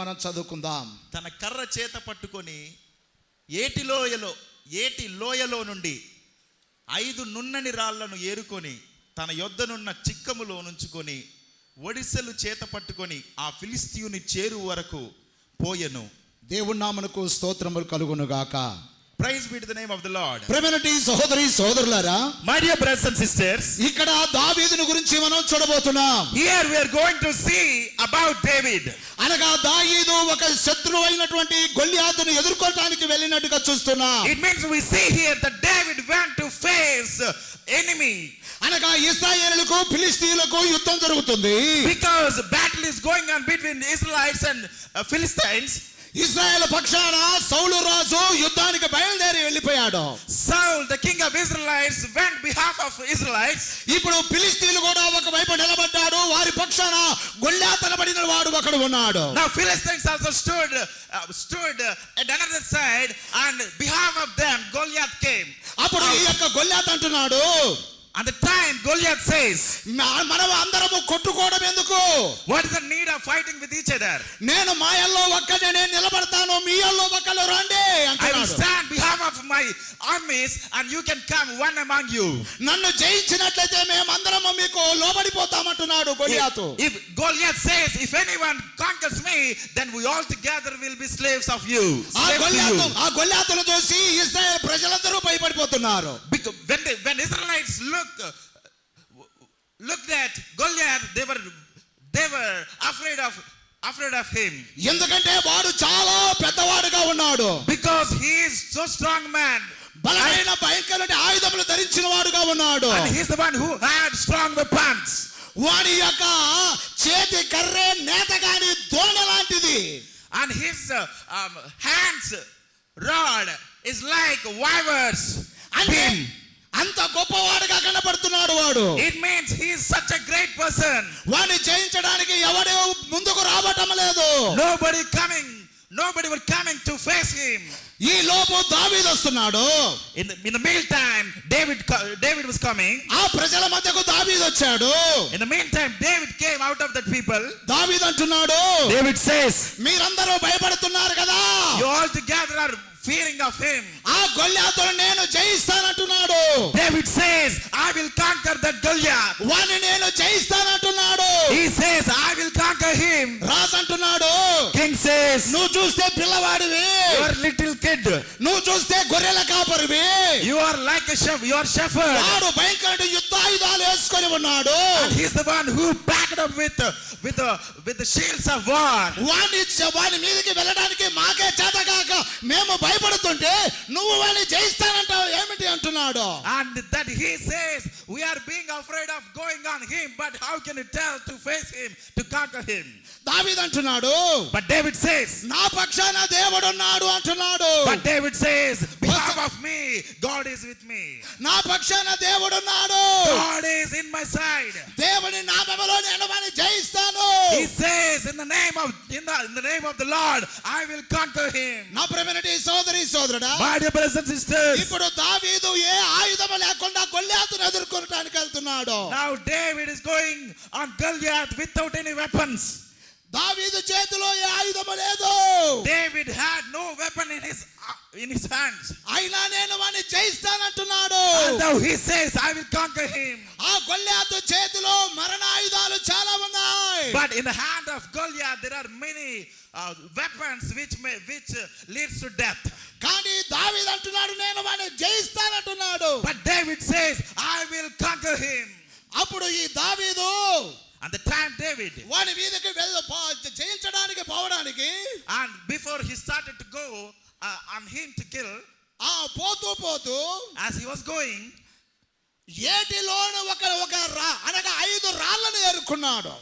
మనం చదువుకుందాం. తన కర్ర చేత పట్టుకొని ఏటి లోయలో నుండి 5 నున్నని రాళ్లను ఏరుకొని తన యొద్దనున్న చిక్కములో నుంచుకొని ఒడిసెలు చేత పట్టుకొని ఆ ఫిలిస్తీయుని చేరు వరకు పోయెను. దేవుని నామమునకు స్తోత్రములు కలుగును గాక. Praise be to the name of the Lord. ప్రియమైన సహోదరి సోదరులారా, my dear brothers and sisters, ఇక్కడ దావీదుని గురించి మనం చూడబోతున్నాం. here we are going to see about David. అనగా దావీదు ఒక శత్రువైనటువంటి గొల్యాతును ఎదుర్కోవడానికి వెళ్ళినట్టుగా చూస్తున్నాం. It means we see here that David went to face enemy. అనగా ఇశ్రాయేలులకు ఫిలిస్తీయులకు యుద్ధం జరుగుతుంది. Because battle is going on between Israelites and Philistines. ఇశ్రాయేలు పక్షాన సౌలు రాజు యుద్ధానికి బయలుదేరి వెళ్ళిపోయాడు. Saul, the king of Israelites, went behalf of Israelites. ఇప్పుడు ఫిలిస్తీయులు కూడా ఒక వైపు నిలబడ్డాడు. వారి పక్షాన గొల్యాతు అనబడిన వాడు ఒకడు ఉన్నాడు. Now Philistines also stood at another side, and behalf of them Goliath came. అప్పుడు ఈ యొక్క గొల్యాతు అంటున్నాడు, at the time Goliath says, మనం అందరము కొట్టుకోవడం ఎందుకు? what is the need of fighting with each other? నేను మాయల్లో ఒక్కడే నేను నిలబడతాను, మీయల్లో ఒకళ్ళు రండి I will అంటున్నాడు. stand behalf of my armies and you can come one among you. నన్ను జయించినట్లయితే మేమందరము మీకు లోబడిపోతామంటున్నాడు గొల్యాతు. If Goliath says, if anyone conquers me, then we all together will be slaves of you. ఆ గొల్యాతును చూసి ఇశ్రాయేలు ప్రజలందరూ భయపడిపోతున్నారు. When Israelites looked at Goliath, they were afraid of him. ఎందుకంటే వాడు చాలా పెద్దవాడుగా ఉన్నాడు. Because he is so strong man. బలమైన భయంకరమైన ఆయుధములు ధరించిన వాడుగా ఉన్నాడు. And he is the one who had strong weapons. వాడి యొక్క చేతి కర్రే నేతగాని దోణ లాంటిది. And his hands rod is like wivers. అంటే అంత గొప్పవాడుగా కనబడుతున్నాడు వాడు. It means he is such a great person. వాడిని జయించడానికి ఎవడు ముందుకు రావటం లేదు. Nobody were coming to face him. ఈ లోపు దావీదు వస్తున్నాడు. In the meantime David was coming. ఆ ప్రజల మధ్యకు దావీదు వచ్చాడు. In the meantime David came out of that people. దావీదు అంటున్నాడు, David says, మీరందరూ భయపడుతున్నారు కదా, you all together are fearing of him. ఆ గొల్యాతును నేను జయిస్తానంటున్నాడు. David says, I will conquer that Goliath. వాని నేను జయిస్తానంటున్నాడు. He says, I will conquer him. రాజు అంటున్నాడు, King says, నువ్వు చూస్తే పిల్లవాడివి, you are little kid. నువ్వు చూస్తే గొర్రెల కాపరివి, you are like a shepherd, you are shepherd. వాడు భయంకరమైన యుద్ధాయుధాలు వేసుకొని ఉన్నాడు. And he is the one who backed up with the shields of war. వాని మీదకి వెళ్ళడానికి మాకే చేతగాక మేము భయపడుతుంటే నువ్వు వాడిని జయిస్తానంటావు ఏమిటి అంటున్నాడు. And that he says, we are being afraid of going on him, but how can you tell to face him, to conquer him? దావీదు అంటున్నాడు, but David says, నా పక్షాన దేవుడు ఉన్నాడు అంటున్నాడు. but David says, behalf of me God is with me. నా పక్షాన దేవుడు ఉన్నాడు, God is in my side. దేవుని నామములో నేను వాడిని జయిస్తాను. He says, in the name of the Lord I will conquer him. నా ప్రియమైన సోదరి సోదరుడా, my dear brothers and sisters, ఇప్పుడు దావీదు ఏ ఆయుధము లేకుండా గొల్యాతును ఎదుర్కొనడానికి వెళ్తున్నాడు. now David is going on Goliath without any weapons. దావీదు చేతిలో ఏ ఆయుధము లేదు. David had no weapon in his hands. అయినా నేను వాడిని జయిస్తానంటున్నాడు. And now he says, I will conquer him. ఆ గొల్యాతు చేతిలో మరణాయుధాలు చాలా ఉన్నాయి. But in the hand of Goliath there are many weapons which leads to death. కానీ దావీదు అంటున్నాడు, నేను వాడిని జయిస్తానంటున్నాడు. but David says, I will conquer him. అప్పుడు ఈ దావీదు and the time David వాని మీదకి జయించడానికి పోవడానికి, and before he started to go on him to kill, పోతూ as he was going, ఏటిలోను ఒక అనగా 5 రాళ్లను ఏరుకున్నాడు.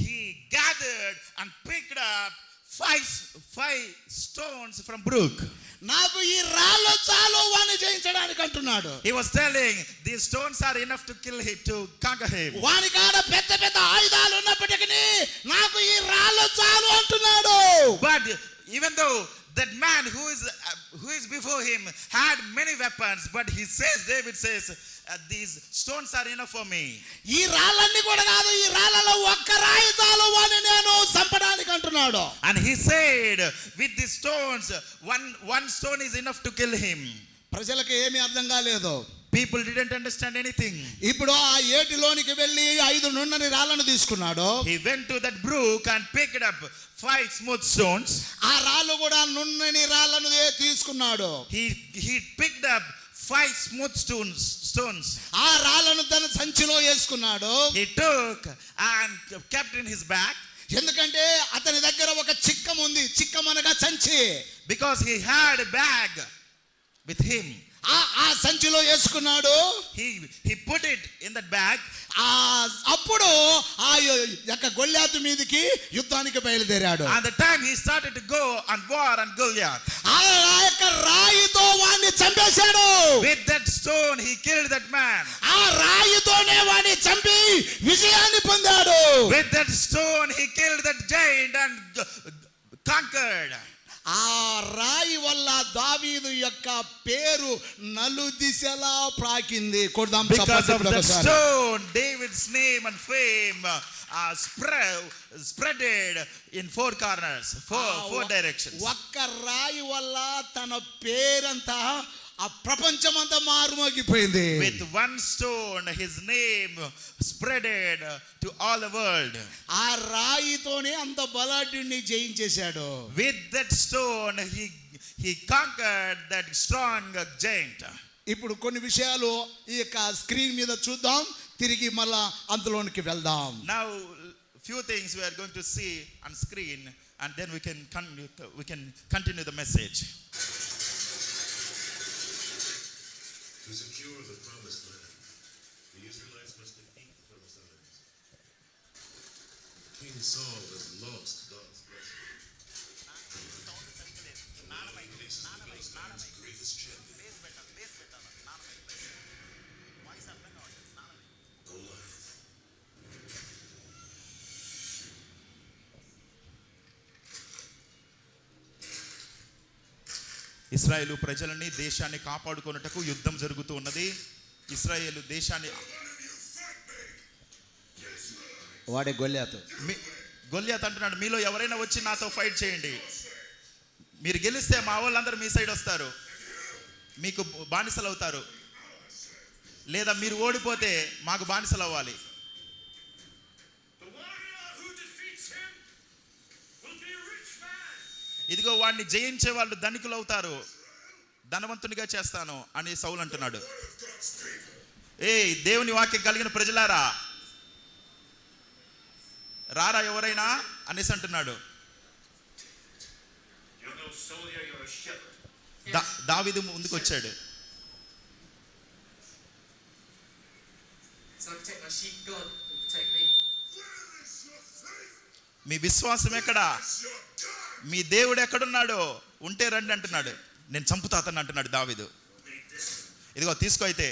he gathered and picked up 5 stones from brook. నాకు ఈ రాళ్ళు చాలు వాని జయించడానికి అంటున్నాడు. he was telling, these stones are enough to kill him, to conquer him. వాని కాడ పెద్ద ఆయుధాలు ఉన్నప్పటికీ నాకు ఈ రాళ్ళు చాలు అంటున్నాడు. but even though that man who is before him had many weapons, but David says, these stones are enough for me. ఈ రాళ్ళన్నీ కూడా కాదు, ఈ రాళ్ళలో ఒక్క రాయి చాలు వాడిని నేను చంపడానికి అంటున్నాడు. And he said, with these stones, one stone is enough to kill him. ప్రజలకు ఏమీ అర్థం కాలేదు. People didn't understand anything. ఇప్పుడు ఆ ఏటిలోనికి వెళ్ళి 5 నున్నని రాళ్ళను తీసుకున్నాడు. He went to that brook and picked up 5 smooth stones. ఆ రాళ్ళు కూడా నున్నని రాళ్ళను తీసుకున్నాడు. He picked up 5 smooth stones. ఆ రాళ్ళను తన సంచిలో వేసుకున్నాడు. He took and kept in his bag. ఎందుకంటే అతని దగ్గర ఒక చిక్కం ఉంది. చిక్కం అనగా సంచి. Because he had a bag with him. ఆ సంచిలో వేసుకున్నాడు. He put it in that bag. అప్పుడు ఆ యొక్క గొల్యాతు మీదకి యుద్ధానికి బయలుదేరాడు. At the time he started to go on war on Goliath. ఆ యొక్క రాయితో వాడిని చంపేశాడు. With that stone he killed that man. ఆ రాయితోనే వాడిని చంపి విజయాన్ని పొందాడు. With that stone he killed that giant and conquered. ఆ రాయి వల్ల దావీదు యొక్క పేరు నలుదిశలా ప్రాకింది. Because of that stone David's name and fame spreaded in 4 corners, four directions. ఒక్క రాయి వల్ల తన పేరంతా ఆ ప్రపంచమంతా మారుమోగిపోయింది. With one stone his name spreaded to all the world. ఆ రాయితోనే అంత బలాఢ్యుణ్ణి జయించేశాడు. With that stone he conquered that strong giant. ఇప్పుడు కొన్ని విషయాలు ఈ యొక్క స్క్రీన్ మీద చూద్దాం, తిరిగి మళ్ళా అందులోనికి వెళ్దాం. Now few things we are going to see on screen and then we can continue the message. To secure the promised land, the Israelites must defeat the Philistines. King Saul has lost God's blessing. Faces the Philistines' greatest champion, Goliath. ఇశ్రాయేలు ప్రజలని దేశాన్ని కాపాడుకొనుటకు యుద్ధం జరుగుతూ ఉన్నది. ఇశ్రాయేలు దేశాన్ని వాడే గొల్యాతు. గొల్యాతు అంటున్నాడు, మీలో ఎవరైనా వచ్చి నాతో ఫైట్ చేయండి. మీరు గెలిస్తే మా వాళ్ళందరూ మీ సైడ్ వస్తారు, మీకు బానిసలు అవుతారు. లేదా మీరు ఓడిపోతే మాకు బానిసలు అవ్వాలి. ఇదిగో వాడిని జయించే వాళ్ళు ధనికులు అవుతారు, ధనవంతునిగా చేస్తాను అని సౌలు అంటున్నాడు. దేవుని వాక్యం కలిగిన ప్రజలారా రారా ఎవరైనా అనేసి అంటున్నాడు. దావీదు ముందుకు వచ్చాడు. మీ విశ్వాసం ఎక్కడా? మీ దేవుడు ఎక్కడున్నాడో ఉంటే రండి అంటున్నాడు. నేను చంపుతాతను అంటున్నాడు దావీదు. ఇదిగో తీసుకో అయితే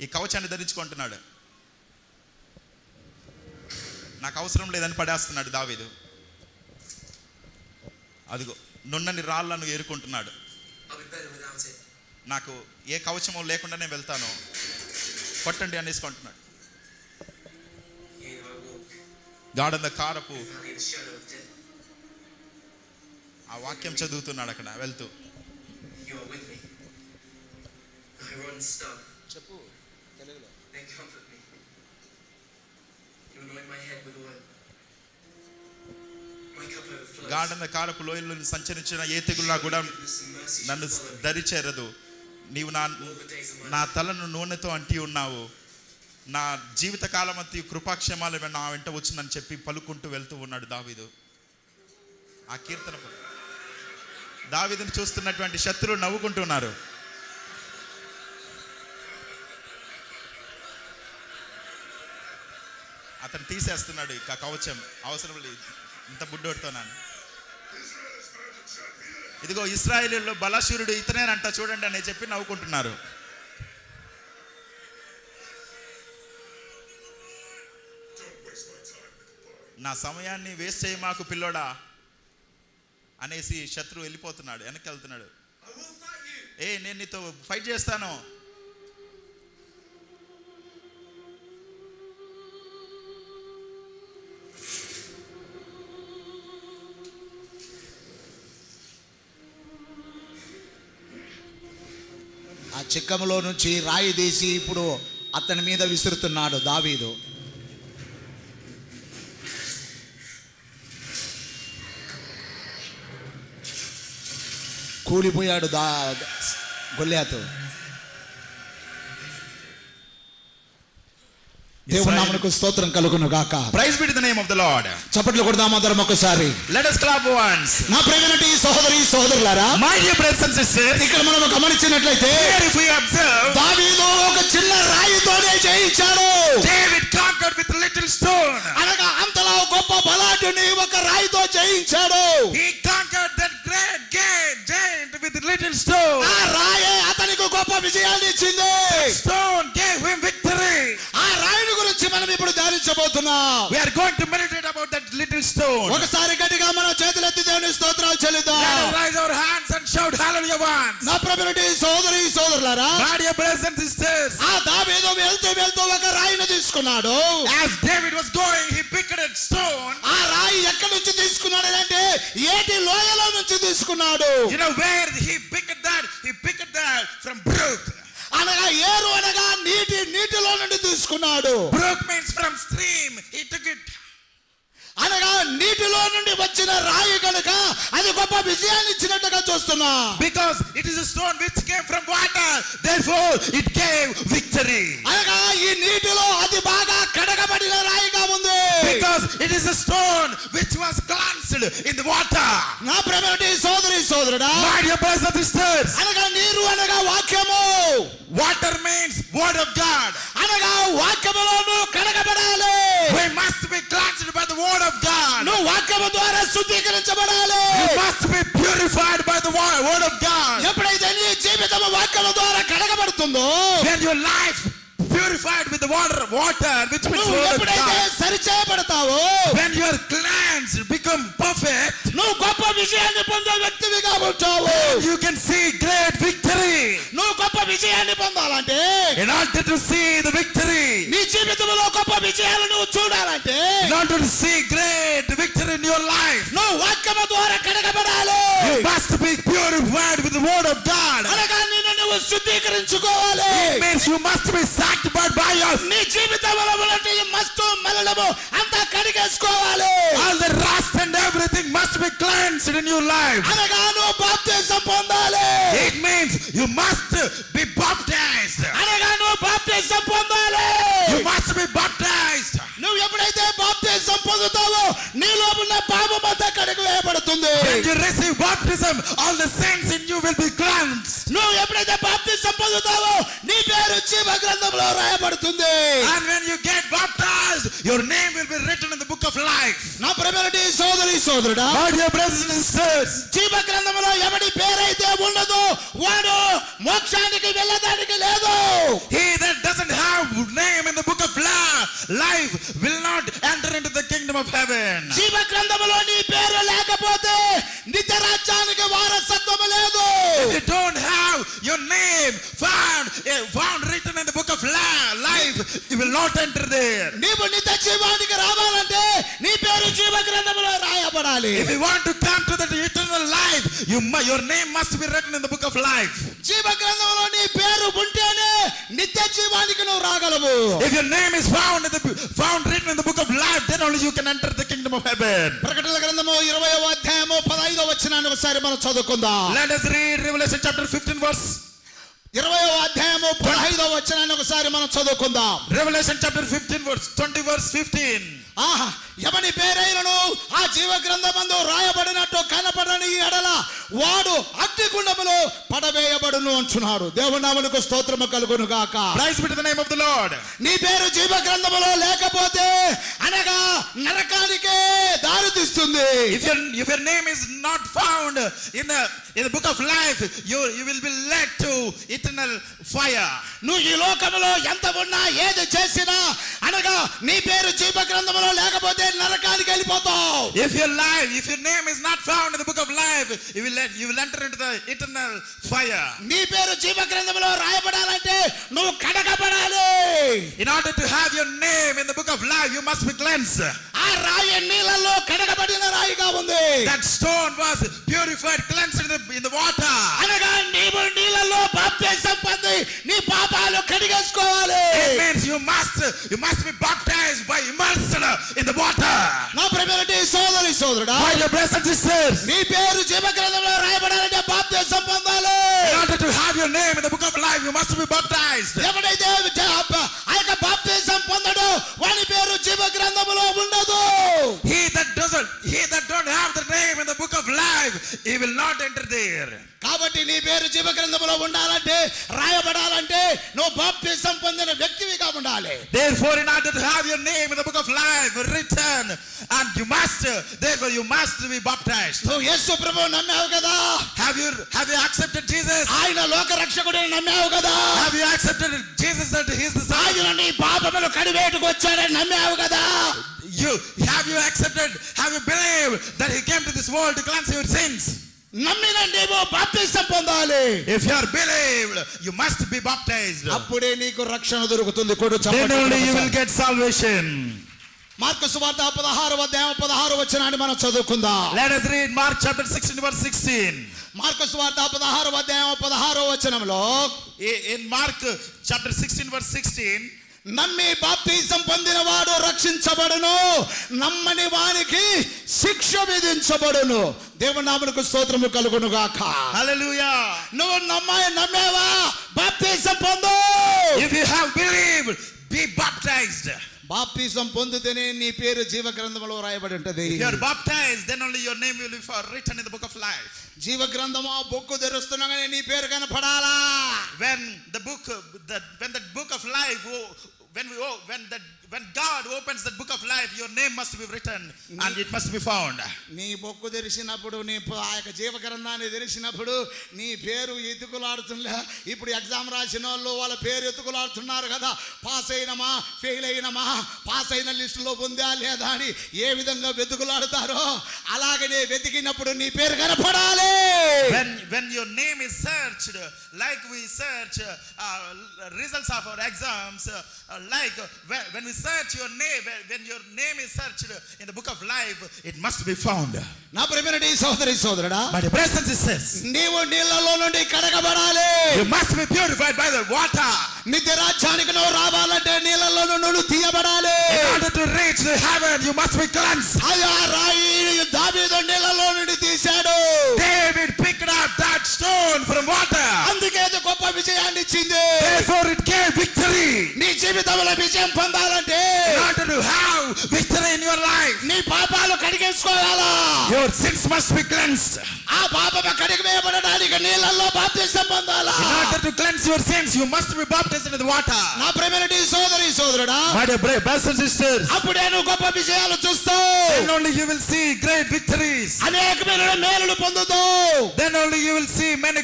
ఈ కవచాన్ని ధరించుకుంటున్నాడు. నాకు అవసరం లేదని పడేస్తున్నాడు దావీదు. అదిగో నున్నని రాళ్ళను ఏరుకుంటున్నాడు. నాకు ఏ కవచమో లేకుండానే వెళ్తాను, కొట్టండి అనేసుకుంటున్నాడు. గాఢంద కారపు ఆ వాక్యం చదువుతున్నాడు అక్కడ వెళ్తూ. చెప్పు తెలుగులో. గాఢంద కారపు లోయల్లో సంచరించిన ఏ తెగులునా కూడా నన్ను దరిచేరదు. నీవు నా తలను నూనెతో అంటి ఉన్నావు. నా జీవిత కాలం అంతా కృపాక్షేమాలు నా వెంట వచ్చిందని చెప్పి పలుకుంటూ వెళ్తూ ఉన్నాడు దావీదు. ఆ కీర్తన దావీదుని చూస్తున్నటువంటి శత్రువులు నవ్వుకుంటున్నారు. అతను తీసేస్తున్నాడు ఇక కవచం, అవసరం లేదు ఇంత బుడ్డోడుతోనాను. ఇదిగో ఇశ్రాయేలీయుల్లో బలశూరుడు ఇతనేనంట చూడండి అని చెప్పి నవ్వుకుంటున్నారు. నా సమయాన్ని వేస్ట్ చేయి మాకు పిల్లోడా అనేసి శత్రువు వెళ్ళిపోతున్నాడు, వెనక్కి వెళ్తున్నాడు. నేను నీతో ఫైట్ చేస్తాను. చిక్కములో నుంచి రాయి తీసి ఇప్పుడు అతని మీద విసురుతున్నాడు దావీదు. కూలిపోయాడు గొల్లియాతు. దేవుని నామమునకు స్తోత్రం కలుగును గాక. Praise be to the name of the Lord. చప్పట్లు కొడదాం అందరం ఒకసారి. Let us clap once. నా ప్రియమైనటి సహోదరి సహోదరులారా, My dear brothers and sisters, ఇక్కడ మనం గమనించినట్లయితే here if we observe, దావీదు ఒక చిన్న రాయితోనే జయించాడు. David conquered with a little stone. అనగా అంతలా గొప్ప బలాఢ్యుని ఒక రాయితో జయించాడు. He conquered that great giant with a little stone. ఆ రాయే అతనికి గొప్ప విజయాన్ని ఇచ్చింది. Stone gave him victory. ఆ రాయిని గురించి మనం ఇప్పుడు ధ్యానించబోతున్నాం. We are going to meditate about that little stone. ఒకసారి గట్టిగా మనం చేతులెత్తి దేవుని స్తోత్రాలు చెల్లిద్దాం. Let us raise our hands and shout hallelujah once. నా ప్రియమైనటి సహోదరి సహోదరులారా, My dear brothers and sisters, ఆ దావీదు వెళ్తూ ఒక రాయిని తీసుకున్నాడు. as David was going, he picked a stone. ఆ రాయి ఎక్కడి నుంచి తీసుకున్నాడు అంటే ఏటి లోయలో నుంచి తీసుకున్నాడు. You know where he picked that? He picked that from brook. అనగా ఏరు అనగా నీటిలో నుండి తీసుకున్నాడు. Brook means from stream. He took it. అనగా నీటిలో నుండి వచ్చిన రాయి కనుక అది గొప్ప విజయాన్ని ఇచ్చినట్టుగా చూస్తున్నా. Because it is a stone which came from water, therefore it gave victory. అనగా ఈ నీటిలో అది బాగా కడగబడిన రాయిగా ఉంది. Because it is a stone which was cleansed in the water. నా ప్రియమైన సోదరి సోదరుడా, My dear brothers and sisters, అనగా నీరు అనగా వాక్యము. water means word of God. అనగా వాక్యములోను కడగబడాలి. We must be cleansed by the word of God. నువ్వు వాక్యము ద్వారా శుద్ధీకరించబడాలి. You must be purified by the word of God. ఎప్పుడైతే నీ జీవితం వాక్యము ద్వారా కడగబడుతుందో, When your life purified with the water which means నువ్వు word of ఎప్పుడైతే God. సరిచేయబడతావో, When you are cleansed, become perfect, నువ్వు గొప్ప విజయాన్ని పొందే వ్యక్తివిగా ఉంటావు. you can see great victory. నువ్వు గొప్ప విజయాన్ని పొందాలంటే, In order to see the victory, నీ జీవితంలో గొప్ప విజయాలు నువ్వు చూడాలంటే, in order to see great victory in your life, నువ్వు వాక్యము ద్వారా కడగబడాలి. you must be purified with the word of God. అనగా నిన్ను నువ్వు శుద్ధీకరించుకోవాలి. It means you must be sanctified by us. నీ జీవితంలో ఉన్నటువంటి మస్తు మలినము అంతా కడిగేసుకోవాలి. All the rust and everything must be cleansed in your life. అనగా నువ్వు బాప్తిజం పొందాలి. It means you must be baptized. అనగా నువ్వు బాప్తిజం పొందాలి. You must be baptized. నువ్వు ఎప్పుడైతే బాప్తిజం పొందుతావో నీలో ఉన్న పాపం అంతా కడిగి వేయబడుతుంది. When you receive baptism, all the sins in you will be cleansed. నువ్వు ఎప్పుడైతే బాప్తిజం పొందుతావో నీ పేరు జీవ గ్రంథంలో రాయబడుతుంది. And when you get baptized, your name will be written in the book of life. నా ప్రియమైన సోదరి సోదరుడా, My dear brothers and sisters, జీవ గ్రంథంలో ఎవడి పేరైతే ఉండదో వాడు మోక్షానికి వెళ్ళడానికి లేదు. he that doesn't have name in the book of life will not enter into the kingdom of heaven. జీవ గ్రంథంలో నీ పేరు లేకపోతే నిత్య రాజ్యానికి వారసత్వం లేదు. If you don't have your name found written in the book of life, you will not enter there. నీవు నిత్య జీవానికి రావాలంటే నీ పేరు జీవ గ్రంథంలో రాయబడాలి. If you want to come to the eternal life, your name must be written in the book of life. జీవ గ్రంథంలో నీ పేరు ఉంటేనే నిత్య జీవానికి నువ్వు రాగలవు. If your name is found written in the book of life, then only you can enter the kingdom of heaven. ప్రకటనల గ్రంథము 20వ అధ్యాయము 15వ వచనాన్ని ఒకసారి మనం చదువుకుందాం. Let us read Revelation chapter 15 verse. 20వ అధ్యాయము 15వ వచనాన్ని ఒకసారి మనం చదువుకుందాం. Revelation chapter 15 verse 20 verse 15. ఆహా, ఎవని పేరైనను ఆ జీవ గ్రంథమందు రాయబడినట్టు కనపడని ఎడల వాడు అగ్నిగుండములో పడవేయబడును అంటున్నాడు. దేవుని నామమునకు స్తోత్రము కలుగును గాక. Praise be to the name of the Lord. నీ పేరు జీవ గ్రంథములో లేకపోతే అనగా నరకానికే దారి తీస్తుంది. If your name is not found in the book of life, you will be led to eternal fire. నువ్వు ఈ లోకములో ఎంత ఉన్నా ఏది చేసినా అనగా నీ పేరు జీవ గ్రంథములో లేకపోతే నరకానికి వెళ్ళిపోతావు. If your name is not found in the book of life, you will enter into the eternal fire. నీ పేరు జీవ గ్రంథములో రాయబడాలంటే నువ్వు కడగబడాలి. In order to have your name in the book of life, you must be cleansed. ఆ రాయి నీళ్ళలో కడగబడిన రాయిగా ఉంది. That stone was purified, cleansed in the water. అనగా నీవు నీళ్ళలో బాప్తిజం పొంది must be baptized by immersed in the water. నా ప్రియమైన సోదరుడా, My dear brothers and sisters, నీ పేరు జీవ గ్రంథంలో రాయబడాలంటే బాప్తిసం పొందాలి. in order to have your name in the book of life, you must be baptized. ఎవడైతే ఆ యొక్క బాప్తిసం పొందడో వాని పేరు జీవ గ్రంథములో ఉండదు. He that don't have the name in the book of life, he will not enter there. కాబట్టి నీ పేరు జీవ గ్రంథములో ఉండాలంటే, రాయబడాలంటే నువ్వు బాప్తిసం పొందిన వ్యక్తివిగా ఉండాలి. Therefore, in order to have your name in the book of life written, and you must be baptized. నువ్వు యేసు ప్రభువు నమ్మావు కదా, Have you accepted Jesus? ఆయన లోక రక్షకుడిని నమ్మావు కదా, Have you accepted Jesus that he is the Son? ఆయన నీ పాపములు కడివేటుకు వచ్చాడని నమ్మావు కదా. Have you believed that he came to this world to cleanse your sins? నమ్మిన నీవు బాప్తిసం పొందాలి. If you are believed, you must be baptized. అప్పుడే నీకు రక్షణ దొరుకుతుంది. కొడు Then only you will get salvation. Mark సువార్త 16 మనం చదువుకుందాం. Let us read Mark chapter 16 verse 16. Mark సువార్త 16 In Mark chapter 16 verse 16, నమ్మి బాప్తిసం పొందిన వాడు రక్షించబడును, నమ్మని వానికి శిక్ష విధించబడును. దేవుని నామమునకు స్తోత్రము కలుగును గాక. hallelujah. నువ్వు నమ్మేవా? బాప్తిసం పొందు. If you have believed, be baptized. బాప్తిసం పొందితేనే నీ పేరు జీవ గ్రంథములో రాయబడి ఉంటది. If you are baptized, then only your name will be written in the book of life. జీవ గ్రంథము ఆ బొక్కు తెరుస్తున్నాగానే నీ పేరు కనపడాలా. When the book of life, when God opens the book of life, your name must be written and it must be found. నీ బొక్కు తెరిచినప్పుడు, నీ ఆ యొక్క జీవ గ్రంథాన్ని తెరిచినప్పుడు నీ పేరు ఎత్తుకులాడుతుందా. ఇప్పుడు ఎగ్జామ్ రాసిన వాళ్ళు వాళ్ళ పేరు ఎత్తుకులాడుతున్నారు కదా. పాస్ అయినమా, ఫెయిల్ అయినమా, పాస్ అయిన లిస్టులో ఉందా లేదా అని ఏ విధంగా వెతుకులాడుతారో అలాగనే వెతికినప్పుడు నీ పేరు కనపడాలి. When your name is searched, like we search results of our exams, like when we search your name, when your name is searched in the book of life, it must be found. నా ప్రియమైన సోదరుడా, My dear brothers and sisters, నీవు నీళ్ళలో నుండి కడగబడాలి. you must be purified by the water. నిత్య రాజ్యానికి నువ్వు రావాలంటే నీళ్ళలో నుండి తీయబడాలి. In order to reach the heaven, you must be cleansed. అయ్యా రాయి దావీదు నీళ్ళలో నుండి తీశాడు. David picked up that stone from water. అందుకే అది గొప్ప విజయాన్ని ఇచ్చింది. Therefore it gave victory. నీ జీవితంలో విజయం పొందాలంటే, In order to have victory in your life, నీ పాపాలు కడిగేసుకోవాలా. your sins must be cleansed. ఆ పాపము కడిగివేయబడడానికి నీళ్ళల్లో బాప్తిసం పొందాలా. In order to cleanse your sins, you must be baptized into the water. నా ప్రియమైన సోదరుడా, My dear brothers and sisters, అప్పుడే నువ్వు గొప్ప విజయాలు చూస్తావు. then only you will see great victories. అనేకమైన మేలులు పొందుతావు. Then only you will see many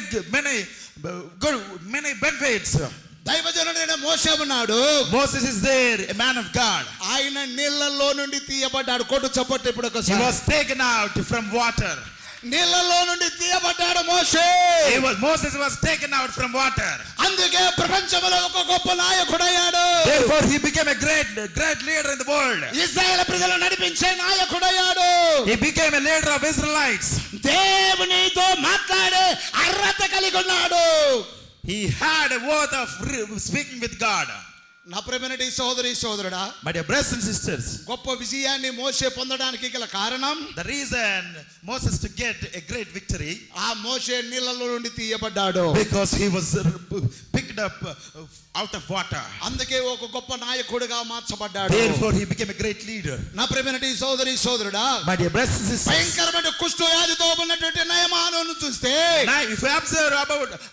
benefits. దైవజనుడైన మోషే ఉన్నాడు. Moses is there, a man of God. ఆయన నీళ్ళల్లో నుండి తీయబడ్డాడు. కొట్టు చప్పట్లు ఇప్పుడు He ఒకసారి. was taken out from water. నీళ్ళల్లో నుండి తీయబడ్డాడు మోషే. Moses was taken out from water. అందుకే ప్రపంచంలో ఒక గొప్ప నాయకుడయ్యాడు. Therefore he became a great leader in the world. ఇశ్రాయేలు ప్రజలు నడిపించే నాయకుడయ్యాడు. He became a leader of Israelites. దేవునితో మాట్లాడే అర్హత కలిగి ఉన్నాడు. He had a word of speaking with God. నా ప్రియమైన సోదరుడా, My dear brothers and sisters, గొప్ప విజయాన్ని మోషే పొందడానికి గల కారణం, the reason Moses to get a great victory, ఆ మోషే నీళ్ళలో నుండి తీయబడ్డాడు. because he was picked up out of water. అందుకే ఒక గొప్ప నాయకుడిగా మార్చబడ్డాడు. Therefore he became a great leader. నా ప్రియమైన సోదరుడా, My dear brothers and sisters, భయంకరమైన కుష్ఠవ్యాధితో ఉన్నటువంటి నయమానును చూస్తే, if you observe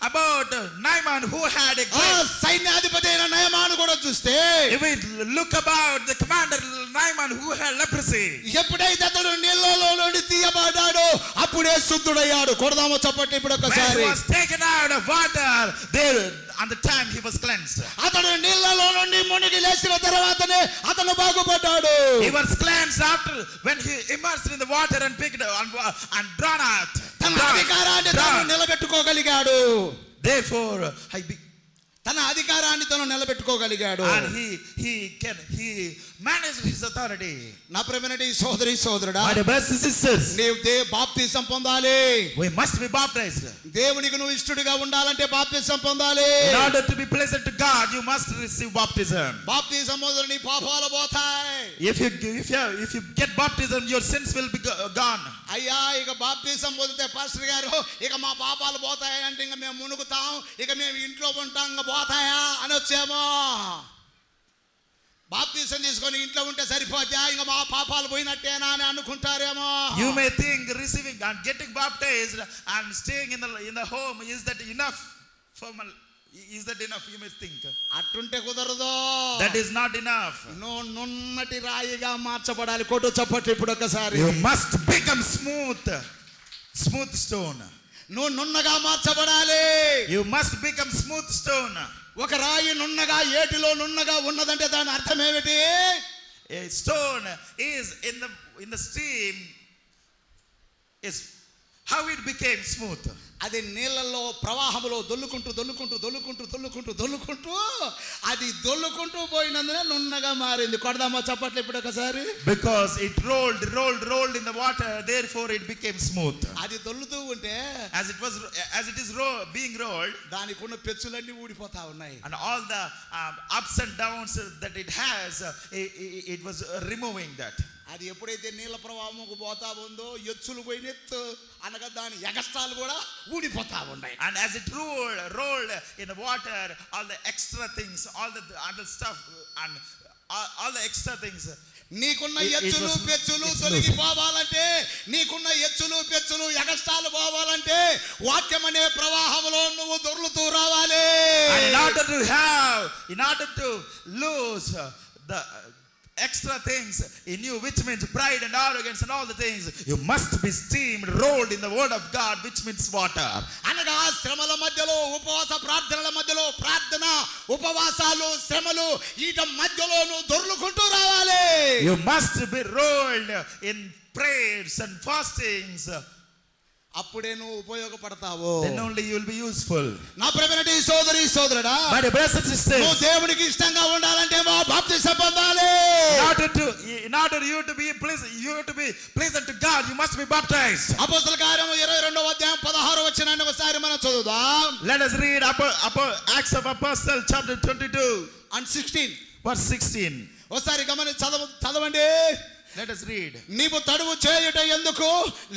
about Naaman who had a ఆ great, సైన్యాధిపతి అయిన నయమాను కూడా చూస్తే, if we look about the commander Naaman who had leprosy, ఎప్పుడైతే అతడు నీళ్ళలో నుండి తీయబడ్డాడో అప్పుడే శుద్ధుడయ్యాడు. కొడదామో చప్పట్లు ఇప్పుడు when ఒకసారి. he was taken out of water, there on the time he was cleansed. అతడు నీళ్ళలో నుండి మునిగి లేచిన తర్వాతనే అతను బాగుపడ్డాడు. He was cleansed after when he immersed in the water and picked and drawn out. తన అధికారాన్ని తాను నిలబెట్టుకోగలిగాడు. Therefore తన అధికారాన్ని తను నిలబెట్టుకోగలిగాడు. And he managed his authority. నా ప్రియమైన సోదరి సోదరుడా, My dear brothers and sisters, నీవు బాప్తిసం పొందాలి. we must be baptized. దేవునికి నువ్వు ఇష్టడిగా ఉండాలంటే బాప్తిసం పొందాలి. In order to be pleasant to God, you must receive baptism. బాప్తిసం మొదలు నీ పాపాలు పోతాయి. If you get baptism, your sins will be gone. అయ్యా ఇక బాప్తిసం పొందితే పాస్టర్ గారు ఇక మా పాపాలు పోతాయి అంటే ఇంకా మేము మునుగుతాం, ఇక మేము ఇంట్లో ఉంటాం, ఇంకా పోతాయా అని వచ్చామో. బాప్తిసం తీసుకొని ఇంట్లో ఉంటే సరిపోతా, ఇంకా మా పాపాలు పోయినట్టేనా అని అనుకుంటారేమో. You may think receiving and getting baptized and staying in the home, is that enough? Is that enough? You may think. అట్టుంటే కుదరదు. That is not enough. నువ్వు నున్నటి రాయిగా మార్చబడాలి. కొట్టు చప్పట్లు ఇప్పుడు ఒకసారి. You must become smooth stone. నువ్వు నున్నగా మార్చబడాలి. You must become smooth stone. ఒక రాయి నున్నగా ఏటిలో నున్నగా ఉన్నదంటే దాని అర్థం ఏమిటి? A stone is in the stream is how it became smooth. అది నీళ్ళల్లో ప్రవాహంలో దొల్లుకుంటూ అది దొల్లుకుంటూ పోయినందున నున్నగా మారింది. కొడదామా చప్పట్లు ఇప్పుడు ఒకసారి. Because it rolled in the water, therefore it became smooth. అది దొల్లుతూ ఉంటే as it is being rolled, దానికి ఉన్న పెచ్చులన్నీ ఊడిపోతా ఉన్నాయి. and all the ups and downs that it has, it was removing that. అది ఎప్పుడైతే నీళ్ళ ప్రవాహంకు పోతా ఉందో ఎచ్చులు పోయినెత్తు అనగా దాని ఎగస్ట్రాలు కూడా ఊడిపోతా ఉన్నాయి. And as it rolled in the water, all the extra things, all the other stuff and all the extra things, నీకున్న ఎచ్చులు పెచ్చులు తొలగిపోవాలంటే, నీకున్న ఎచ్చులు పెచ్చులు ఎగస్ట్రాలు పోవాలంటే వాక్యం అనే ప్రవాహంలో నువ్వు దొర్లుతూ రావాలి. in order to lose the extra things in you, which means pride and arrogance and all the things, you must be steamed, rolled in the word of God, which means water. అనగా శ్రమల మధ్యలో ఉపవాస ప్రార్థనల మధ్యలో ప్రార్థన ఉపవాసాలు శ్రమలు వీటి మధ్యలోను దొర్లుకుంటూ రావాలి. You must be rolled in prayers and fastings. అప్పుడే నువ్వు ఉపయోగపడతావు. Then only you will be useful. నా ప్రియమైన సోదరి సోదరుడా, My dear brothers and sisters, నువ్వు దేవునికి ఇష్టంగా ఉండాలంటే బాప్తిసం పొందాలి. in order you to be pleasant to God, you must be baptized. అపోస్తల కార్యము 22వ అధ్యాయం 16వ వచనాన్ని ఒకసారి మనం చదువుదాం. Let us read Acts of Apostles chapter 22 and 16 verse 16. ఒకసారి చదవండి. Let us read. నీవు తడువు చేయుట ఎందుకు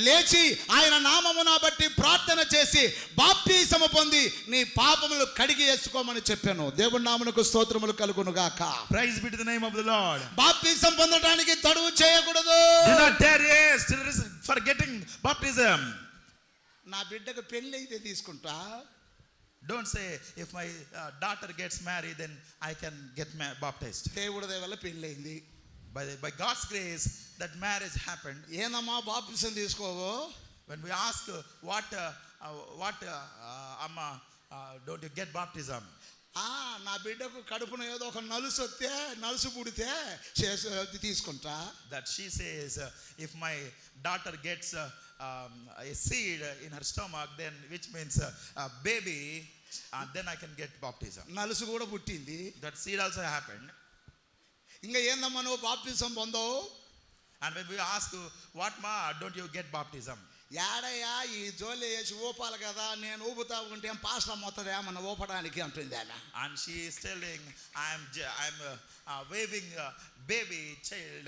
లేచి ఆయన నామమున బట్టి ప్రార్థన చేసి బాప్తిసము పొంది నీ పాపములు కడిగి వేసుకోమని చెప్పాను. దేవుని నామమునకు స్తోత్రములు కలుగును గాక. Praise be to the name of the Lord. బాప్తిసం పొందడానికి తడువు చేయకూడదు. Do not tarry for getting baptism. నా బిడ్డకు పెళ్లి అయితే తీసుకుంటా. Don't say if my daughter gets married then I can get baptized. దేవుడి దయ వల్ల పెళ్లి అయింది. By God's grace that marriage happened. ఏనమ్మా బాప్తిసం తీసుకోవో? When we ask what amma don't you get baptism? నా బిడ్డకు కడుపున ఏదో ఒక నలుసు పుడితే తీసుకుంటా. That she says if my daughter gets a seed in her stomach, then which means a baby, then I can get baptism. నలుసు కూడా పుట్టింది. That seed also happened. ఇంకా ఏందమ్మా నువ్వు బాప్తిసం పొందవు? And when we ask what ma don't you get baptism? యాడయ్యా ఈ జోలి వేసి ఊపాలి కదా, నేను ఊపుతా ఉంటే పాస్టర్ మొత్తది ఏమన్నా ఊపడానికి అంటుంది ఆమె. And she is telling I'm waving baby child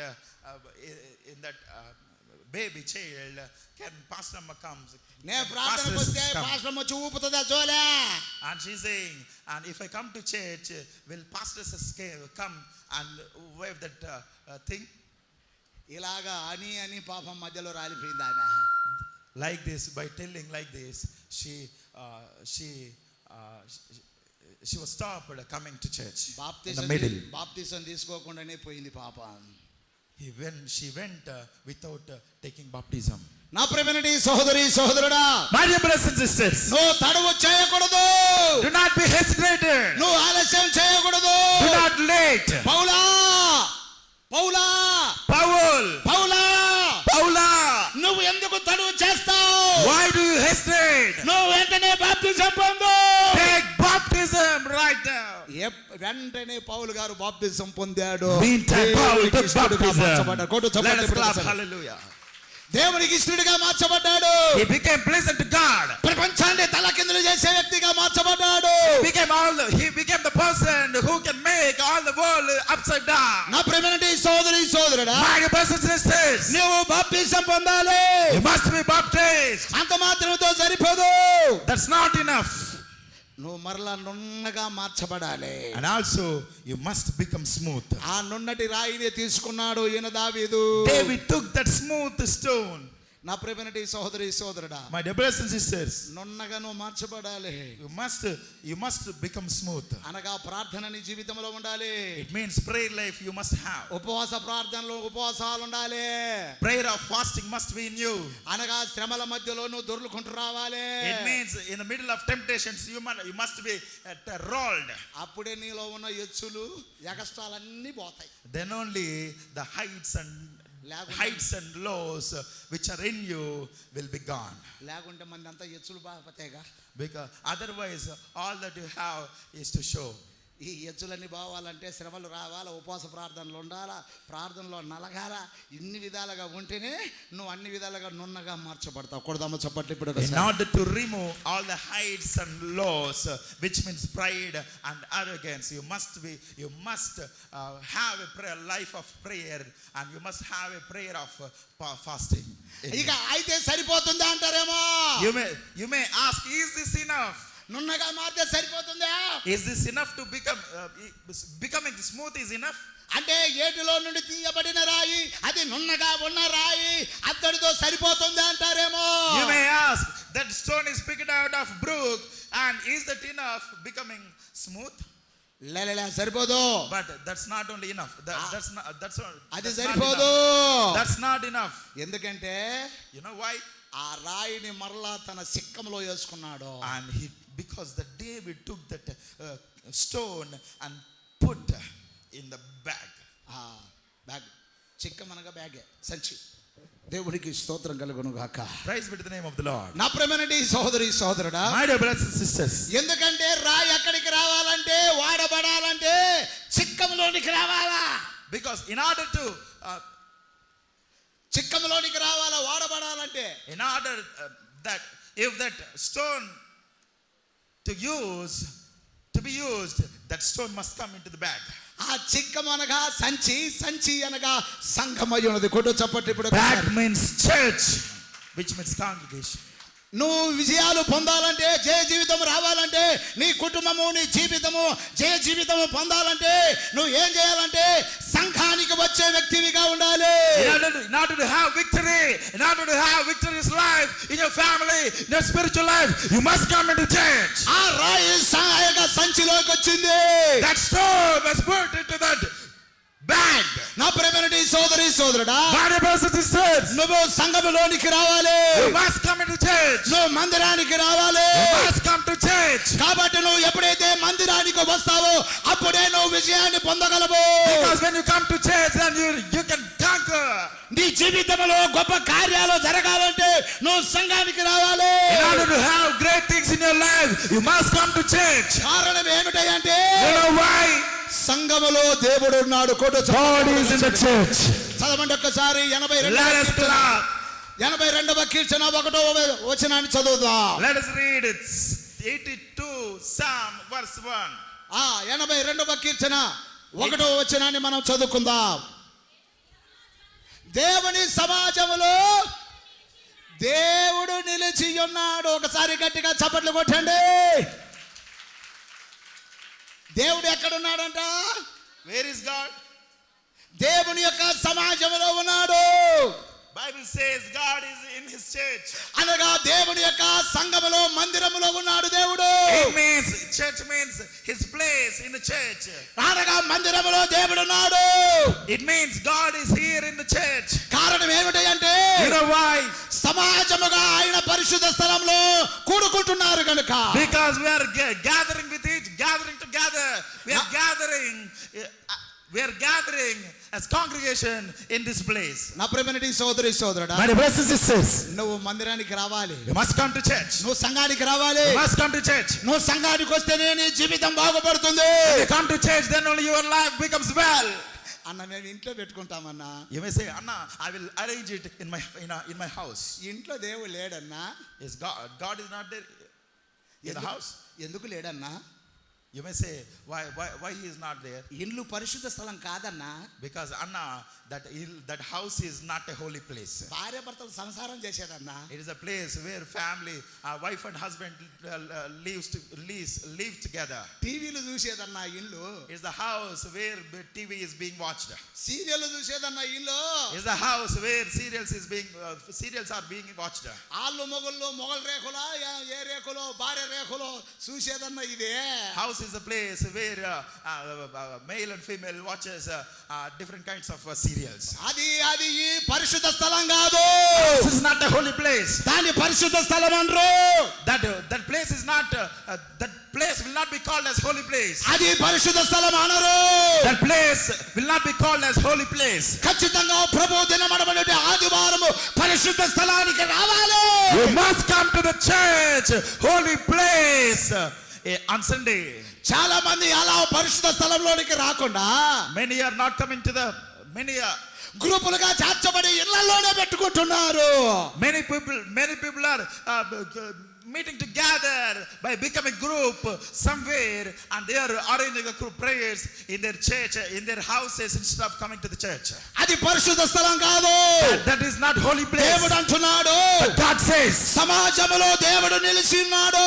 in that baby child, can pastor amma comes, నేను ప్రార్థనకు వస్తే పాస్టర్ వచ్చి ఊపుతుందా జోలే? And she is saying, and if I come to church, will pastors come and wave that thing? ఇలాగా అని పాపం మధ్యలో రాలిపోయింది ఆమె. Like this, by telling like this, she was stopped coming to church in the middle. బాప్తిసం తీసుకోకుండానే పోయింది పాపం. She went without taking baptism. నా ప్రియమైన సహోదరి సహోదరుడా, My dear brothers and sisters, నువ్వు తడవు చేయకూడదు. do not be hesitated. నువ్వు ఆలస్యం చేయకూడదు. Do not late. పౌలా నువ్వు ఎందుకు తడవు చేస్తావు? Why do you hesitate? నువ్వు వెంటనే బాప్తిసం పొందు. Take baptism right now. వెంటనే పౌలు గారు బాప్తిసం పొందాడు. Meantime, Paul took దేవునికి ఇష్టడుగా baptism. మార్చబడ్డాడు. కొట్టు Let చప్పట్లు us clap. కొట్టు. Hallelujah. దేవునికి ఇష్టడుగా మార్చబడ్డాడు. He became pleasant to God. ప్రపంచాన్ని తలకిందులు చేసే వ్యక్తిగా మార్చబడ్డాడు. He became the person who can make all the world upside down. నా ప్రియమైన సోదరుడా, My dear brothers and sisters, నువ్వు బాప్తిసం పొందాలి. you must be baptized. అంత మాత్రంతో సరిపోదు. That's not enough. నువ్వు మరలా నున్నగా మార్చబడాలి. And also you must become smooth. ఆ నున్నటి రాయిని తీసుకున్నాడు ఈయన దావీదు. David took that smooth stone. నా ప్రియమైన సోదరుడా, My dear brothers and sisters, నున్నగా నువ్వు మార్చబడాలి. you must become smooth. అనగా ప్రార్థన నీ జీవితంలో ఉండాలి. It means prayer life you must have. ఉపవాస ప్రార్థనలో ఉపవాసాలు ఉండాలి. Prayer of fasting must be in you. అనగా శ్రమల మధ్యలో నువ్వు దొర్లుకుంటూ రావాలి. It means in the middle of temptations you must be rolled. అప్పుడే నీలో ఉన్న ఎచ్చులు ఎగస్ట్రాలన్నీ పోతాయి. Then only the heights and lows which are in you will be gone. లేకుంటే మంది అంతా ఎచ్చులు బాపతేగా. Because otherwise all that you have is to show. ఈ ఎచ్చులన్నీ బావాలంటే శ్రమలు రావాలా, ఉపవాస ప్రార్థనలు ఉండాలా, ప్రార్థనలో నలగాల, ఇన్ని విధాలుగా ఉంటేనే నువ్వు అన్ని విధాలుగా నున్నగా మార్చబడతావు. కొడదామా చప్పట్లు ఇప్పుడు. In order to remove all the heights and lows, which means pride and arrogance, you must have a prayer life of prayer, and you must have a prayer of fasting. ఇక అయితే సరిపోతుందా అంటారేమో. You may ask, is this enough? నున్నగా మారితే సరిపోతుందా? Is this enough to becoming smooth is enough? అంటే ఏటిలో నుండి తీయబడిన రాయి, అది నున్నగా ఉన్న రాయి, అద్దడితో సరిపోతుందా అంటారేమో. You may ask, that stone is picked out of brook, and is that enough becoming smooth? లేలే సరిపోదు. But that's not only enough. అది సరిపోదు. That's not enough. ఎందుకంటే You know why? ఆ రాయిని మరలా తన సిక్కంలో వేసుకున్నాడు. And because the David took that stone and put in the bag. Bag, చిక్కమనగా బ్యాగే, సంచి. దేవుడికి స్తోత్రం కలుగును గాక. Praise be to the name of the Lord. నా ప్రియమైన సోదరుడా, My dear brothers and sisters, ఎందుకంటే రాయి ఎక్కడికి రావాలంటే, వాడబడాలంటే చిక్కంలోనికి రావాలా. because in order to చిక్కంలోనికి రావాలా, వాడబడాలంటే, in order that if that stone to be used, that stone must come into the bag. ఆ చిక్కం అనగా సంచి అనగా సంఘమై ఉన్నది. కొట్టు చప్పట్లు ఇప్పుడు. Bag means church, which means congregation. నువ్వు విజయాలు పొందాలంటే, జయ జీవితం రావాలంటే, నీ కుటుంబము నీ జీవితము జయ జీవితము పొందాలంటే నువ్వు ఏం చేయాలంటే సంఘానికి వచ్చే వ్యక్తివిగా ఉండాలి. In order to have victory, in order to have victorious life in your family, in your spiritual life, you must come into church. ఆ రాయి సహాయక సంచిలోకి వచ్చింది. That stone was put into that bag. నా ప్రియమైన సోదరుడా, My dear brothers and sisters, నువ్వు సంఘములోనికి రావాలి. you must come into church. నువ్వు మందిరానికి రావాలి. You must come to church. కాబట్టి నువ్వు ఎప్పుడైతే మందిరానికి వస్తావో అప్పుడే నువ్వు విజయాన్ని పొందగలవు. Because when you come to church, then you can conquer. నీ జీవితంలో గొప్ప కార్యాలు జరగాలంటే నువ్వు సంఘానికి రావాలి. In order to have great things in your life, you must come to church. కారణం ఏమిటంటే, You know why? సంఘములో దేవుడు ఉన్నాడు. God is in the church. చదవండి ఒక్కసారి. Let us clap. 82వ కీర్తన 1వ వచనాన్ని చదువుదాం. Let us read it. 82 Psalm verse 1. 82వ కీర్తన 1వ వచనాన్ని మనం చదువుకుందాం. దేవుని సమాజములో దేవుడు నిలిచి ఉన్నాడు. ఒకసారి గట్టిగా చప్పట్లు కొట్టండి. దేవుడు ఎక్కడున్నాడంట? Where is God? దేవుని యొక్క సమాజంలో ఉన్నాడు. Bible says God is in his church. అనగా దేవుని యొక్క సంఘములో మందిరములో ఉన్నాడు దేవుడు. It means church means his place in the church. అనగా మందిరములో దేవుడు ఉన్నాడు. It means God is here in the church. కారణం ఏమిటంటే, You know why? సమాజముగా ఆయన పరిశుద్ధ స్థలంలో కూడుకుంటున్నారు కనుక. Because we are gathering together. We are gathering we are gathering as congregation in this place. నా ప్రియమైన సోదరి సోదరుడా, My brothers and sisters, నువ్వు మందిరానికి రావాలి, you must come to church. నువ్వు సంఘానికి రావాలి. You must come to church. నువ్వు సంఘానికి వస్తేనే నీ జీవితం బాగుపడుతుంది. When you come to church, then only your life becomes well. అన్న మేము ఇంట్లో పెట్టుకుంటామన్నా. You may say, Anna, I will arrange it in my house. ఇంట్లో దేవుడు లేడన్నా. Is God is not there in the house? ఎందుకు లేడన్నా? You may say, why he is not there? ఇల్లు పరిశుద్ధ స్థలం కాదన్నా. Because Anna, that house is not a holy place. భార్య భర్తలు సంసారం చేసేదన్నా. It is a place where family, wife and husband live together. టీవీలు చూసేదన్నా ఇల్లు. It is the house where TV is being watched. Serial చూసేదన్నా ఇల్లు. It is the house where serials are being watched. ఆళ్ళు మొగల రేఖలో ఏ రేఖలో భార్య రేఖలో చూసేదన్నా ఇదే. House is a place where male and female watches different kinds of serials. అది ఈ పరిశుద్ధ స్థలం కాదు. This is not a holy place. దాని పరిశుద్ధ స్థలం అనరు. That place is not that place will not be called as holy place. అది పరిశుద్ధ స్థలం అనరు. That place will not be called as holy place. ఖచ్చితంగా ప్రభు దినమనబడే ఆదివారము పరిశుద్ధ స్థలానికి రావాలి. You must come to the church, holy place, on Sunday. చాలా మంది అలా పరిశుద్ధ స్థలంలోనికి రాకుండా Many are not coming to many గ్రూపులుగా చేర్చబడి ఇళ్లలోనే పెట్టుకుంటున్నారు. Many people are meeting together by becoming group somewhere, and they are arranging a group prayers in their church, in their houses, instead of coming to the church. అది పరిశుద్ధ స్థలం కాదు. That is not holy place. దేవుడు అంటున్నాడు, But God says, సమాజములో దేవుడు నిలిచి ఉన్నాడు.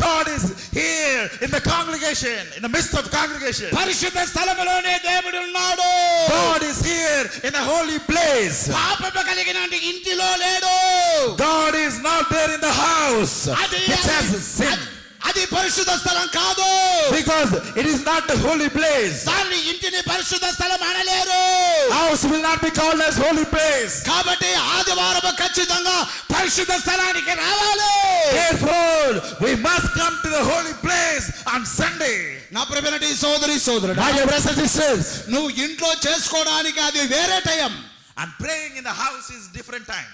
God is here in the congregation, in the midst of congregation. పరిశుద్ధ స్థలములోనే దేవుడు ఉన్నాడు. God is here in a holy place. పాపము కలిగిన ఇంటిలో లేడు. God is not there in the house which has sin. అది పరిశుద్ధ స్థలం కాదు. Because it is not the holy place. దాన్ని ఇంటిని పరిశుద్ధ స్థలం అనలేరు. House will not be called as holy place. కాబట్టి ఆదివారం ఖచ్చితంగా పరిశుద్ధ స్థలానికి రావాలి. Therefore, we must come to the holy place on Sunday. నా ప్రియమైన సోదరి సోదరుడా, My dear brothers and sisters, నువ్వు ఇంట్లో చేసుకోవడానికి అది వేరే time. and praying in the house is different time.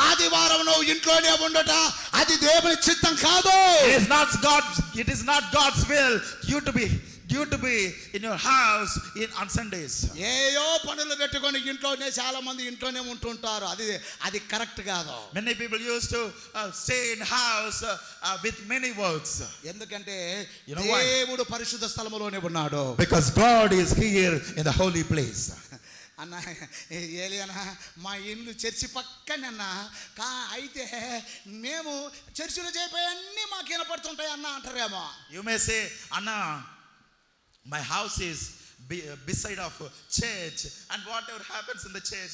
ఆదివారం నువ్వు ఇంట్లోనే ఉండట అది దేవుని చిత్తం కాదు. It is not God's will you to be in your house on Sundays. ఏయో పనులు పెట్టుకొని ఇంట్లోనే చాలా మంది ఇంట్లోనే ఉంటుంటారు. అది కరెక్ట్ కాదు. Many people used to stay in house with many works. ఎందుకంటే You know why? దేవుడు పరిశుద్ధ స్థలములోనే ఉన్నాడు. Because God is here in the holy place. అన్న ఏలియనా మా ఇల్లు చర్చి పక్కనన్నా అయితే మేము చర్చిలో చేపే అన్నీ మాకు వినపడుతుంటాయి అన్న అంటారేమో. You may say, Anna, my house is beside of church, and whatever happens in the church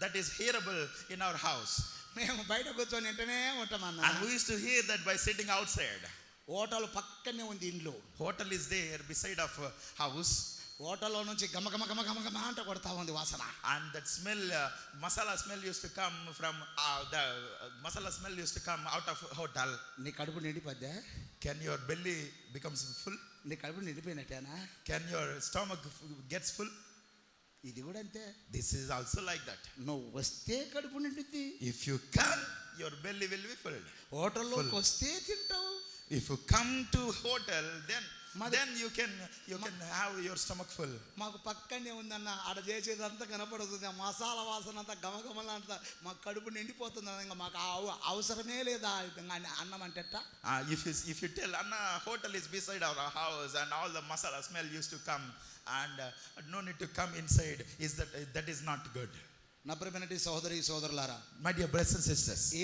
that is hearable in our house. మేము బయట కూర్చొని వింటూనే ఉంటామన్నా. And we used to hear that by sitting outside. Hotel పక్కనే ఉంది ఇల్లు. Hotel is there beside of house. హోటల్లో నుంచి గమ గమ గమ గమ గమ అంట కొడతా ఉంది వాసన. And that smell, masala smell used to come from masala smell used to come out of hotel. నీ కడుపు నిండిపోద్దా? Can your belly becomes full? నీ కడుపు నిండిపోయినట్టేనా? Can your stomach gets full? ఇది కూడా అంతే. This is also like that. నువ్వు వస్తే కడుపు నిండుద్ది. If you come, your belly will be filled. హోటల్లోకి వస్తే తింటావు. If you come to hotel, then you can have your stomach full. మాకు పక్కనే ఉందన్న, ఆడ చేసేదంతా కనపడుతుంది. మసాలా వాసన అంతా గమగమలంతా మాకు కడుపు నిండిపోతుంది. ఇంకా మాకు అవసరమే లేదా అన్నం అంటే. If you tell Anna, hotel is beside our house and all the masala smell used to come and no need to come inside, that is not good. నా ప్రియమైన సోదరి సోదరులారా, My dear brothers and sisters, ఈ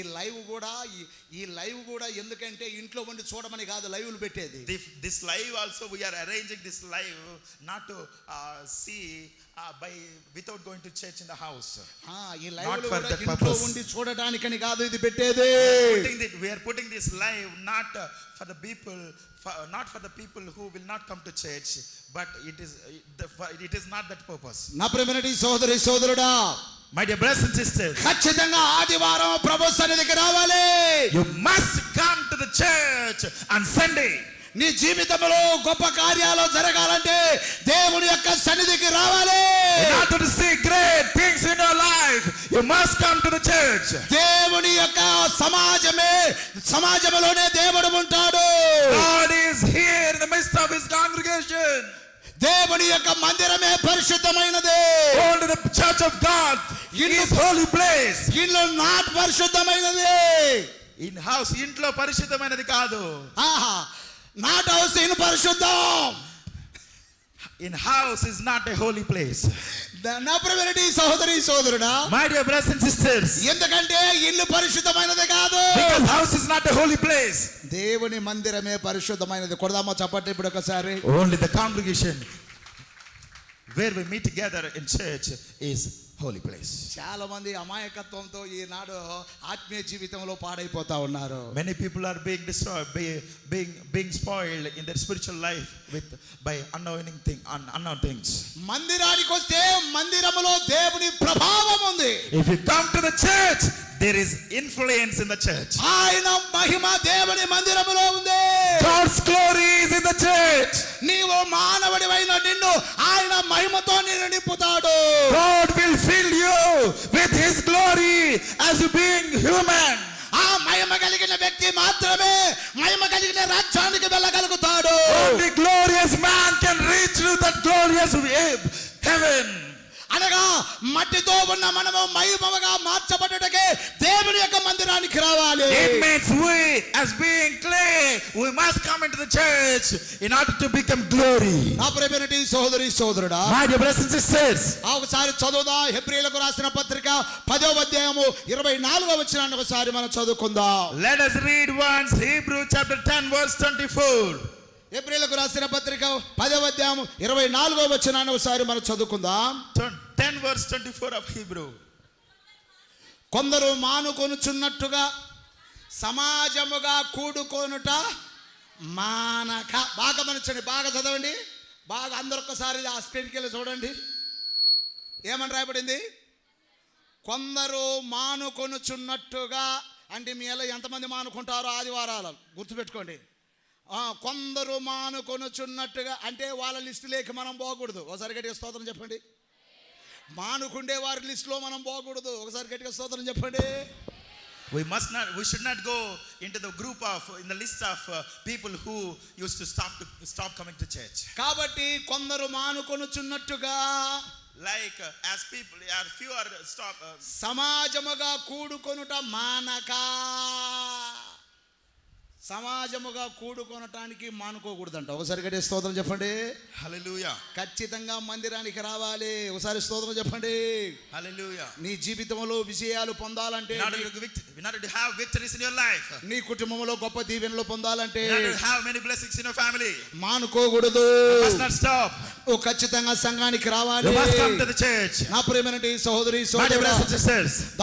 live కూడా ఎందుకంటే ఇంట్లో ఉండి చూడమని కాదు లైవ్లు పెట్టేది. This live also, we are arranging this live not to see without going to church in the house. ఈ లైవ్ కూడా ఇంట్లో ఉండి చూడడానికని కాదు ఇది పెట్టేది. We are putting this live not for the people who will not come to church, but it is not that purpose. నా ప్రియమైన సోదరి సోదరుడా, My dear brothers and sisters, ఖచ్చితంగా ఆదివారం ప్రభు సన్నిధికి రావాలి. You must come to the church on Sunday. నీ జీవితంలో గొప్ప కార్యాలు జరగాలంటే దేవుని యొక్క సన్నిధికి రావాలి. In order to see great things in your life, you must come to the church. దేవుని యొక్క సమాజంలోనే దేవుడు ఉంటాడు. God is here in the midst of his congregation. దేవుని యొక్క మందిరమే పరిశుద్ధమైనది. Only the church of God is holy place. ఇల్లు not పరిశుద్ధమైనది. In house ఇంట్లో పరిశుద్ధమైనది కాదు. నాట్ హౌస్ ఇన్ పరిశుద్ధం. In house is not a holy place. నా ప్రియమైన సహోదరి సోదరుడా, My dear brothers and sisters, ఎందుకంటే ఇల్లు పరిశుద్ధమైనది కాదు. because house is not a holy place. దేవుని మందిరమే పరిశుద్ధమైనది. కొడదామా చప్పట్లు ఇప్పుడు ఒకసారి. Only the congregation where we meet together in church is holy place. చాలా మంది అమాయకత్వంతో ఈనాడు ఆత్మీయ జీవితంలో పాడైపోతా ఉన్నారు. Many people are being destroyed, being spoiled in their spiritual life by unknown things. మందిరానికి వస్తే మందిరములో దేవుని ప్రభావం ఉంది. If you come to the church, there is influence in the church. ఆయన మహిమ దేవుని మందిరములో ఉంది. God's glory is in the church. నీవు మానవుడివైన నిన్ను ఆయన మహిమతో నిన్ను నింపుతాడు. God will fill you with his glory as you being human. ఆ మహిమ కలిగిన వ్యక్తి మాత్రమే మహిమ కలిగిన రాజ్యానికి వెళ్ళగలుగుతాడు. Only glorious man can reach to that glorious heaven. అనగా మట్టితో ఉన్న మనము మహిమగా మార్చబడుటకే దేవుని యొక్క మందిరానికి రావాలి. It means we as being clay, we must come into the church in order to become glory. నా ప్రియమైన సహోదరి సోదరుడా, My dear brothers and sisters, ఒకసారి చదువుదా హెబ్రీయులకు రాసిన పత్రిక 10వ అధ్యాయము 24వ వచనాన్ని ఒకసారి మనం చదువుకుందాం. let us read once Hebrew chapter 10 verse 24. హెబ్రీయులకు రాసిన పత్రిక 10వ అధ్యాయము 24వ వచనాన్ని ఒకసారి మనం చదువుకుందాం. 10 verse 24 of Hebrew. కొందరు మానుకొనుచున్నట్టుగా సమాజముగా కూడుకొనుట మానక. బాగా గమనించండి, బాగా చదవండి, బాగా అందరూ ఒక్కసారి ఆ స్క్రీన్కి వెళ్ళి చూడండి. ఏమని రాయబడింది? కొందరు మానుకొనుచున్నట్టుగా. అంటే మీ ఎలా ఎంతమంది మానుకుంటారో ఆదివారాలు గుర్తుపెట్టుకోండి. కొందరు మానుకొనుచున్నట్టుగా అంటే వాళ్ళ లిస్టులోకి మనం పోకూడదు. ఒకసారి గట్టిగా స్తోత్రం చెప్పండి. మానుకుండే వారి లిస్టులో మనం పోకూడదు. ఒకసారి గట్టిగా స్తోత్రం చెప్పండి. We should not go into the in the list of people who used to stop coming to church. కాబట్టి కొందరు మానుకొనుచున్నట్టుగా, like as people are few are సమాజముగా కూడుకొనుట మానక. సమాజముగా కూడుకొనటానికి మానుకోకూడదంట. ఒకసారి గట్టిగా స్తోత్రం చెప్పండి. Hallelujah. ఖచ్చితంగా మందిరానికి రావాలి. ఒకసారి స్తోత్రం చెప్పండి. Hallelujah. నీ జీవితంలో విజయాలు పొందాలంటే, in order to have victories in your life, నీ కుటుంబంలో గొప్ప దీవెనలు పొందాలంటే, in order to have many blessings in your family, మానుకోకూడదు. you must not stop. ఖచ్చితంగా సంఘానికి రావాలి. You must come to the church. నా ప్రియమైన సహోదరి సోదరుడా,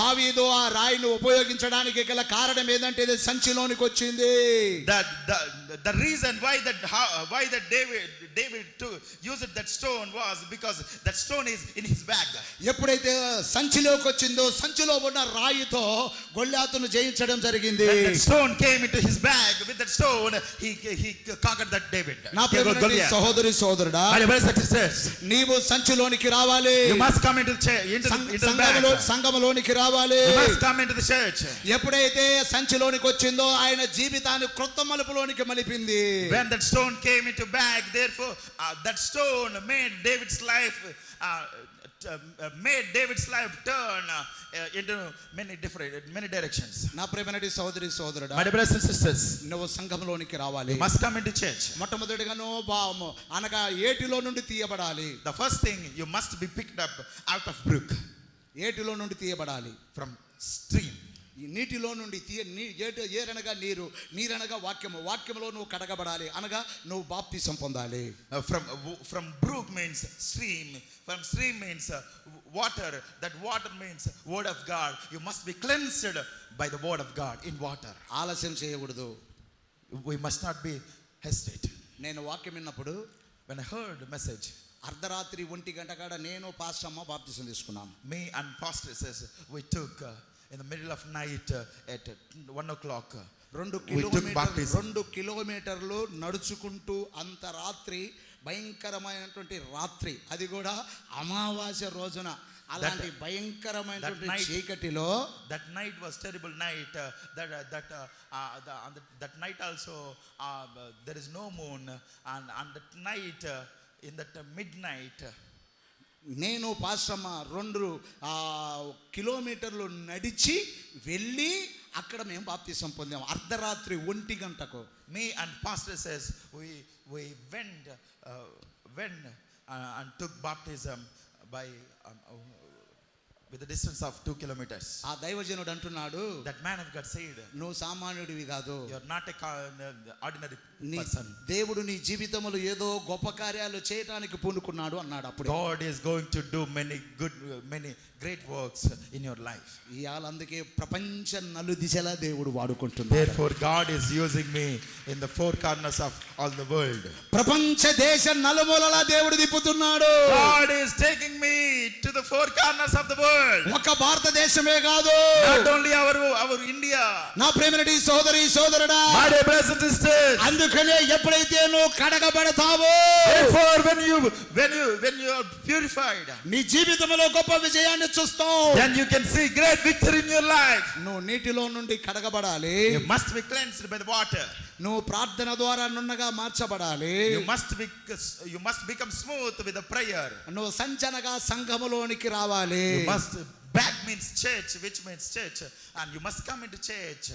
దావీదు ఆ రాయిని ఉపయోగించడానికి గల కారణం ఏంటంటే ఇది సంచిలోనికి వచ్చింది. The reason why that David used that stone was because that stone is in his bag. ఎప్పుడైతే సంచిలోకి వచ్చిందో సంచిలో ఉన్న రాయితో గొల్యాతును జయించడం జరిగింది. When that stone came into his bag, with that stone he conquered that David. నా ప్రియమైన సహోదరి సోదరుడా, నీవు సంచిలోనికి రావాలి. You must come into the సంఘములోనికి రావాలి. You must come into the church. ఎప్పుడైతే సంచిలోనికి వచ్చిందో ఆయన జీవితాన్ని క్రొత్త మలుపులోనికి మలిపింది. When that stone came into bag, therefore that stone made David's life turn into many directions. నా ప్రియమైన సహోదరి సోదరుడా, my brothers and sisters, నువ్వు సంఘంలోనికి రావాలి. you must come into church. మొట్టమొదటిగా నువ్వు అనగా ఏటిలో నుండి తీయబడాలి. The first thing, you must be picked up out of brook. ఏటిలో నుండి తీయబడాలి. From stream. నీటిలో నుండి ఏరనగా నీరు, నీరనగా వాక్యము, వాక్యములో నువ్వు కడగబడాలి అనగా నువ్వు బాప్తిసం పొందాలి. From brook means stream, from stream means water, that water means word of God. You must be cleansed by the word of God in water. ఆలస్యం చేయకూడదు. We must not be hesitate. నేను వాక్యం విన్నప్పుడు, when I heard the message, అర్ధరాత్రి 1 గంట కాడ నేను pastor అమ్మ బాప్తిసం తీసుకున్నాం. Me and pastor says we took in the middle of night at 1 o'clock baptism. 2 కిలోమీటర్లు నడుచుకుంటూ అంత రాత్రి, భయంకరమైనటువంటి రాత్రి, అది కూడా అమావాస్య రోజున, అలాంటి భయంకరమైనటువంటి చీకటిలో, that night was terrible night, that night also there is no moon, and that night in that midnight, నేను పాస్టమ్మ 2 కిలోమీటర్లు నడిచి వెళ్ళి అక్కడ మేము బాప్తిసం పొందాము అర్ధరాత్రి 1 గంటకు. me and pastor says we went and took baptism by with a distance of 2 kilometers. ఆ దైవజనుడు అంటున్నాడు, that man of God said, నువ్వు సామాన్యుడివి కాదు, you are not a ordinary person. దేవుడు నీ జీవితంలో ఏదో గొప్ప కార్యాలు చేయడానికి పూనుకున్నాడు అన్నాడు. అప్పుడు God is going to do many great works in your life. ఇయాల అందుకే ప్రపంచ నలుదిశలా దేవుడు వాడుకుంటున్నాడు. Therefore God is using me in the 4 corners of all the world. ప్రపంచ దేశ నలుమూలలా దేవుడు తిప్పుతున్నాడు. God is taking me to the 4 corners of the world. ఒక భారతదేశమే కాదు, not only our India. నా ప్రియమైన సోదరి సోదరుడా, my dear brothers and sisters, అందుకనే ఎప్పుడైతే నువ్వు కడగబడతావో, therefore when you are purified, నీ జీవితంలో గొప్ప విజయాన్ని చూస్తావు. then you can see great victory in your life. నువ్వు నీటిలో నుండి కడగబడాలి. you must be cleansed by the water. నువ్వు ప్రార్థన ద్వారా నున్నగా మార్చబడాలి. you must become smooth with the prayer. నువ్వు సంచనగా సంఘములోనికి రావాలి. you must back means church, which means church, and you must come into church.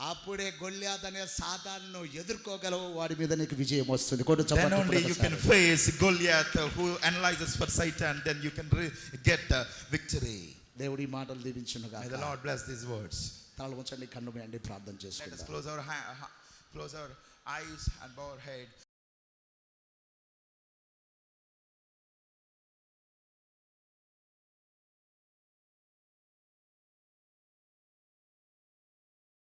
అప్పుడే గొల్యాత్ అనే సాతానును ఎదుర్కోగలవు, వాడి మీద నీకు విజయం వస్తుంది. then only you can face Goliath who analyzes for Satan, then you can get victory. దేవుడి మాటలు దీవించును గాక. May the Lord bless these words. తల వంచండి, కన్ను మూయండి, ప్రార్థన చేసుకుందాం. Let us close our eyes and bow our head.